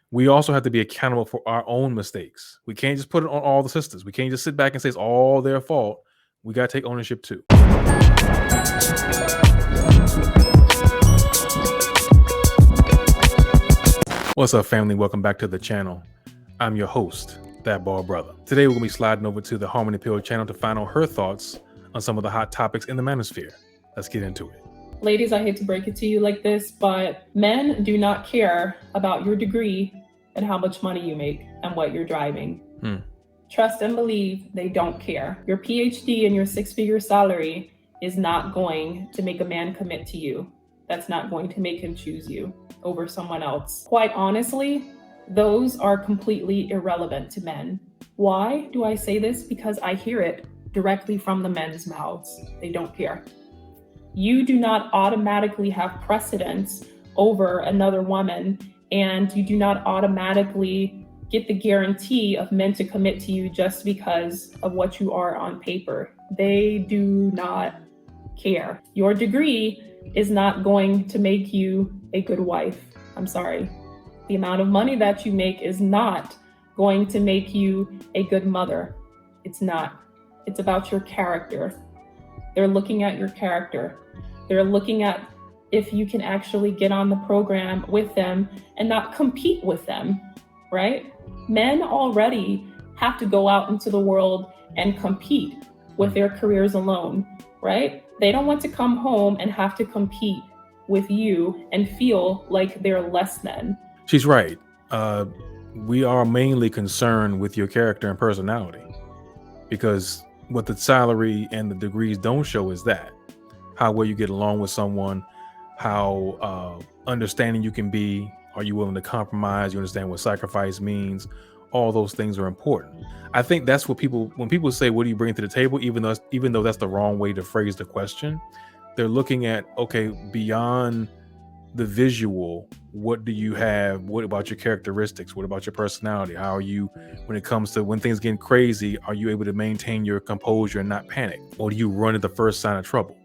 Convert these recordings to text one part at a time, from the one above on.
we also have to be accountable for our own mistakes. We can't just put it on all the sisters. We can't just sit back and say it's all their fault. We got to take ownership too. What's up, family? Welcome back to the channel. I'm your host, Thatbaldbrutha. Today, we're going to be sliding over to the Harmony Pill channel to find out her thoughts on some of the hot topics in the manosphere. Let's get into it. Ladies, I hate to break it to you like this, but men do not care about your degree and how much money you make and what you're driving. Trust and believe they don't care. Your PhD and your six-figure salary is not going to make a man commit to you. That's not going to make him choose you over someone else. Quite honestly, those are completely irrelevant to men. Why do I say this? Because I hear it directly from the men's mouths. They don't care. You do not automatically have precedence over another woman, and you do not automatically get the guarantee of men to commit to you just because of what you are on paper. They do not care. Your degree is not going to make you a good wife. I'm sorry. The amount of money that you make is not going to make you a good mother. It's not. It's about your character. They're looking at your character. They're looking at if you can actually get on the program with them and not compete with them, right? Men already have to go out into the world and compete with their careers alone, right? They don't want to come home and have to compete with you and feel like they're less than. She's right. We are mainly concerned with your character and personality, because what the salary and the degrees don't show is that how well you get along with someone, how understanding you can be. Are you willing to compromise? You understand what sacrifice means? All those things are important. I think that's what when people say, what do you bring to the table? Even though that's the wrong way to phrase the question, they're looking at, okay, beyond the visual, what do you have? What about your characteristics? What about your personality? How are you, when it comes to when things get crazy, are you able to maintain your composure and not panic? Or do you run at the first sign of trouble?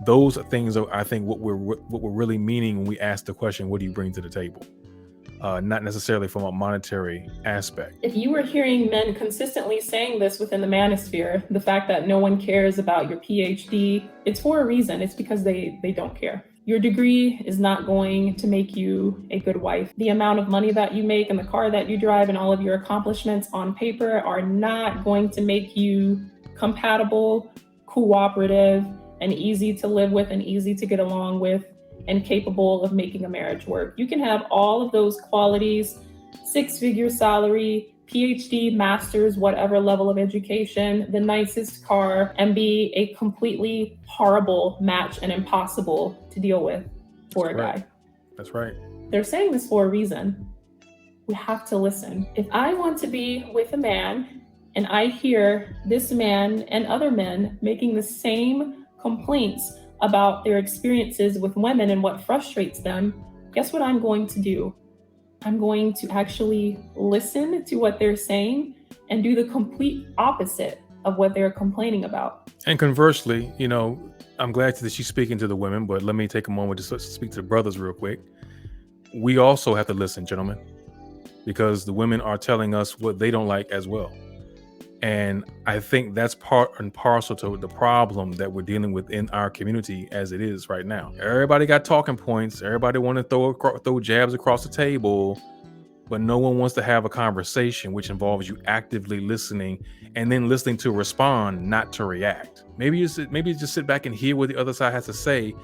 Those are things that I think what we're really meaning when we ask the question, what do you bring to the table? Not necessarily from a monetary aspect. If you were hearing men consistently saying this within the manosphere, the fact that no one cares about your PhD, it's for a reason. It's because they don't care. Your degree is not going to make you a good wife. The amount of money that you make and the car that you drive and all of your accomplishments on paper are not going to make you compatible, cooperative, and easy to live with and easy to get along with and capable of making a marriage work. You can have all of those qualities, six-figure salary, PhD, master's, whatever level of education, the nicest car, and be a completely horrible match and impossible to deal with for a guy. That's right. They're saying this for a reason. We have to listen. If I want to be with a man and I hear this man and other men making the same complaints about their experiences with women and what frustrates them, guess what I'm going to do? I'm going to actually listen to what they're saying and do the complete opposite of what they're complaining about. And conversely, I'm glad that she's speaking to the women, but let me take a moment to speak to the brothers real quick. We also have to listen, gentlemen, because the women are telling us what they don't like as well. And I think that's part and parcel to the problem that we're dealing with in our community as it is right now. Everybody got talking points. Everybody want to throw jabs across the table, but no one wants to have a conversation, which involves you actively listening and then listening to respond, not to react. Maybe just sit back and hear what the other side has to say,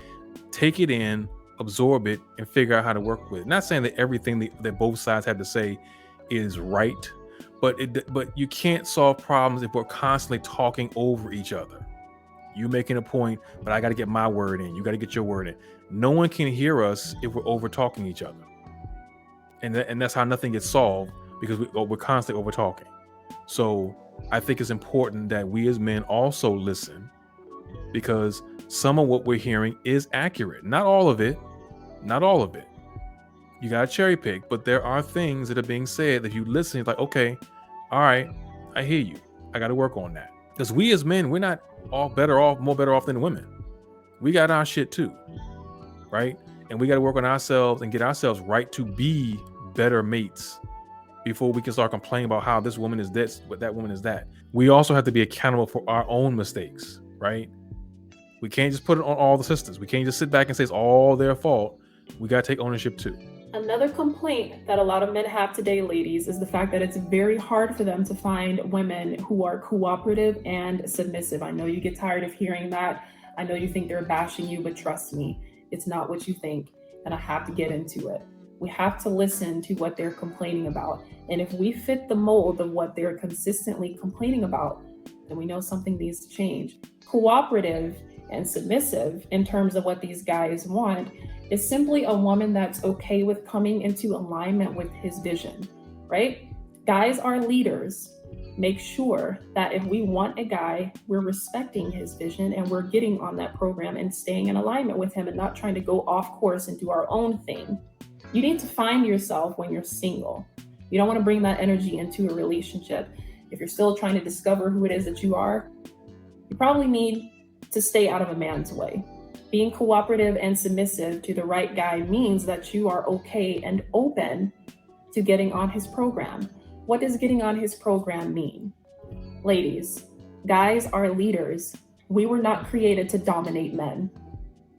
take it in, absorb it, and figure out how to work with it. Not saying that everything that both sides have to say is right, but you can't solve problems if we're constantly talking over each other. You making a point, but I got to get my word in. You got to get your word in. No one can hear us if we're over talking each other, and that's how nothing gets solved, because we're constantly over talking. So I think it's important that we as men also listen, because some of what we're hearing is accurate. Not all of it. You got to cherry pick, but there are things that are being said that if you listen, it's like, okay, all right, I hear you. I got to work on that. Because we as men, we're not all more better off than women. We got our shit too, right? And we got to work on ourselves and get ourselves right to be better mates before we can start complaining about how this woman is this, but that woman is that. We also have to be accountable for our own mistakes, right? We can't just put it on all the sisters. We can't just sit back and say it's all their fault. We got to take ownership too. Another complaint that a lot of men have today, ladies, is the fact that it's very hard for them to find women who are cooperative and submissive. I know you get tired of hearing that. I know you think they're bashing you, but trust me, it's not what you think. And I have to get into it. We have to listen to what they're complaining about. And if we fit the mold of what they're consistently complaining about, then we know something needs to change. Cooperative and submissive, in terms of what these guys want, is simply a woman that's okay with coming into alignment with his vision, right? Guys are leaders. Make sure that if we want a guy, we're respecting his vision and we're getting on that program and staying in alignment with him and not trying to go off course and do our own thing. You need to find yourself when you're single. You don't want to bring that energy into a relationship. If you're still trying to discover who it is that you are, you probably need to stay out of a man's way. Being cooperative and submissive to the right guy means that you are okay and open to getting on his program. What does getting on his program mean? Ladies, guys are leaders. We were not created to dominate men.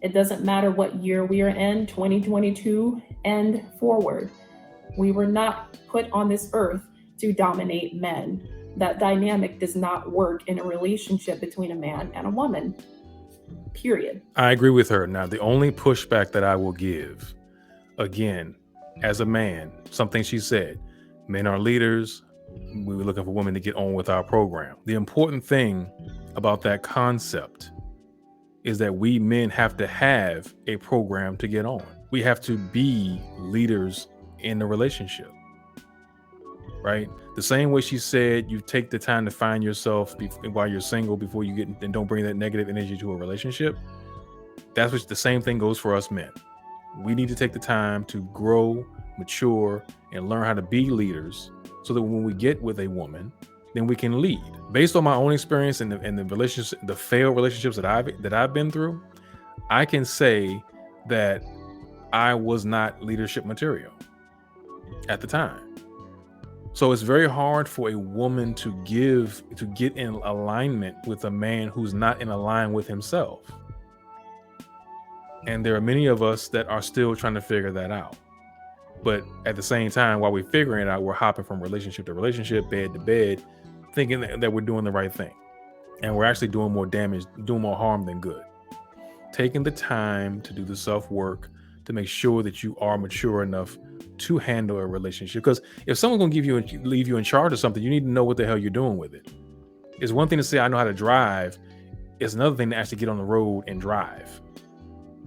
It doesn't matter what year we are in, 2022 and forward. We were not put on this earth to dominate men. That dynamic does not work in a relationship between a man and a woman. Period. I agree with her. Now, the only pushback that I will give, again, as a man, something she said, men are leaders. We were looking for women to get on with our program. The important thing about that concept is that we men have to have a program to get on. We have to be leaders in the relationship, right? The same way she said, you take the time to find yourself while you're single before you get, and don't bring that negative energy to a relationship. That's what the same thing goes for us men. We need to take the time to grow, mature, and learn how to be leaders so that when we get with a woman, then we can lead. Based on my own experience and the relationships, the failed relationships that I've been through, I can say that I was not leadership material at the time. So it's very hard for a woman to get in alignment with a man who's not in alignment with himself. And there are many of us that are still trying to figure that out. But at the same time, while we're figuring it out, we're hopping from relationship to relationship, bed to bed, thinking that we're doing the right thing. And we're actually doing more damage, doing more harm than good. Taking the time to do the self-work to make sure that you are mature enough to handle a relationship. Because if someone's going to leave you in charge of something, you need to know what the hell you're doing with it. It's one thing to say, I know how to drive. It's another thing to actually get on the road and drive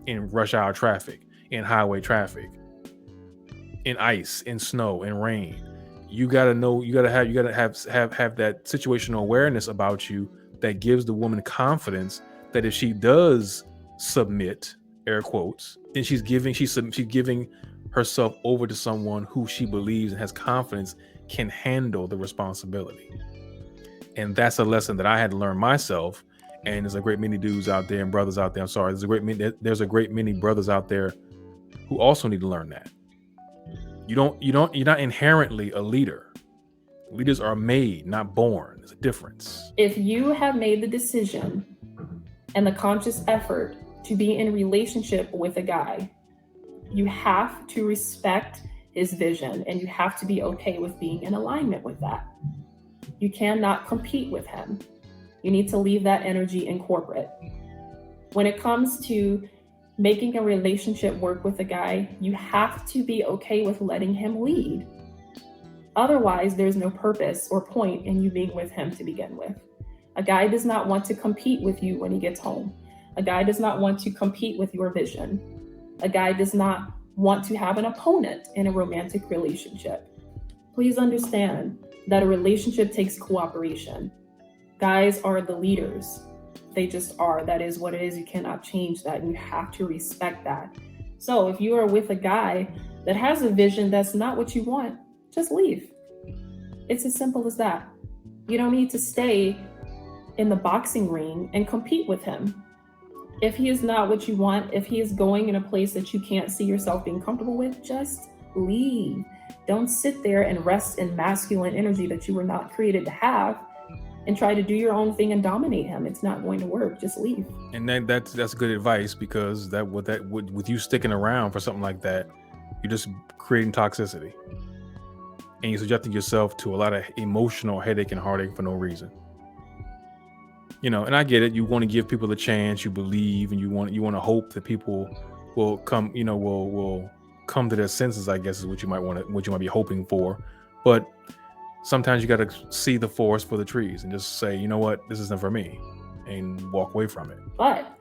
in rush hour traffic, in highway traffic, in ice, in snow, in rain. You got to know, you got to have that situational awareness about you that gives the woman confidence that if she does submit, air quotes, then she's giving herself over to someone who she believes and has confidence can handle the responsibility. And that's a lesson that I had to learn myself. And there's a great many dudes out there and brothers out there. I'm sorry. There's a great many brothers out there who also need to learn that. You're not inherently a leader. Leaders are made, not born. There's a difference. If you have made the decision and the conscious effort to be in a relationship with a guy, you have to respect his vision and you have to be okay with being in alignment with that. You cannot compete with him. You need to leave that energy in corporate. When it comes to making a relationship work with a guy, you have to be okay with letting him lead. Otherwise, there's no purpose or point in you being with him to begin with. A guy does not want to compete with you when he gets home. A guy does not want to compete with your vision. A guy does not want to have an opponent in a romantic relationship. Please understand that a relationship takes cooperation. Guys are the leaders. They just are. That is what it is. You cannot change that. And you have to respect that. So if you are with a guy that has a vision that's not what you want, just leave. It's as simple as that. You don't need to stay in the boxing ring and compete with him. If he is not what you want, if he is going in a place that you can't see yourself being comfortable with, just leave. Don't sit there and rest in masculine energy that you were not created to have and try to do your own thing and dominate him. It's not going to work. Just leave. And that's good advice, because with you sticking around for something like that, you're just creating toxicity, and you're subjecting yourself to a lot of emotional headache and heartache for no reason. And I get it. You want to give people a chance. You believe, and you want to hope that people will come. Will come to their senses, I guess, is what you might be hoping for. But sometimes you got to see the forest for the trees and just say, you know what, this isn't for me, and walk away from it. But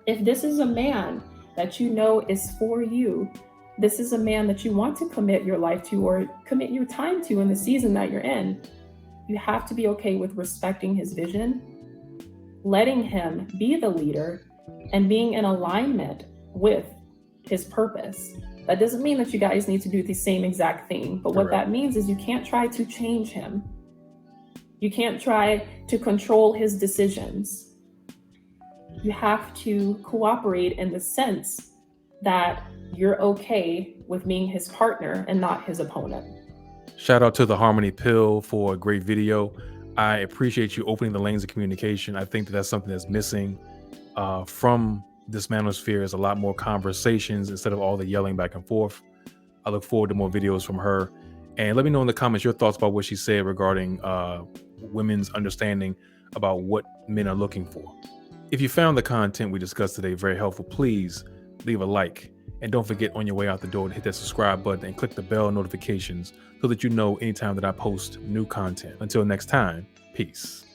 if this is a man that you know is for you, this is a man that you want to commit your life to or commit your time to in the season that you're in, you have to be okay with respecting his vision, letting him be the leader, and being in alignment with his purpose. That doesn't mean that you guys need to do the same exact thing, but what that means is you can't try to change him. You can't try to control his decisions. You have to cooperate in the sense that you're okay with being his partner and not his opponent. Shout out to the Harmony Pill for a great video. I appreciate you opening the lanes of communication. I think that's something that's missing from this manosphere, is a lot more conversations instead of all the yelling back and forth. I look forward to more videos from her. And let me know in the comments your thoughts about what she said regarding women's understanding about what men are looking for. If you found the content we discussed today very helpful, please leave a like. And don't forget, on your way out the door, to hit that subscribe button and click the bell notifications so that you know anytime that I post new content. Until next time, peace.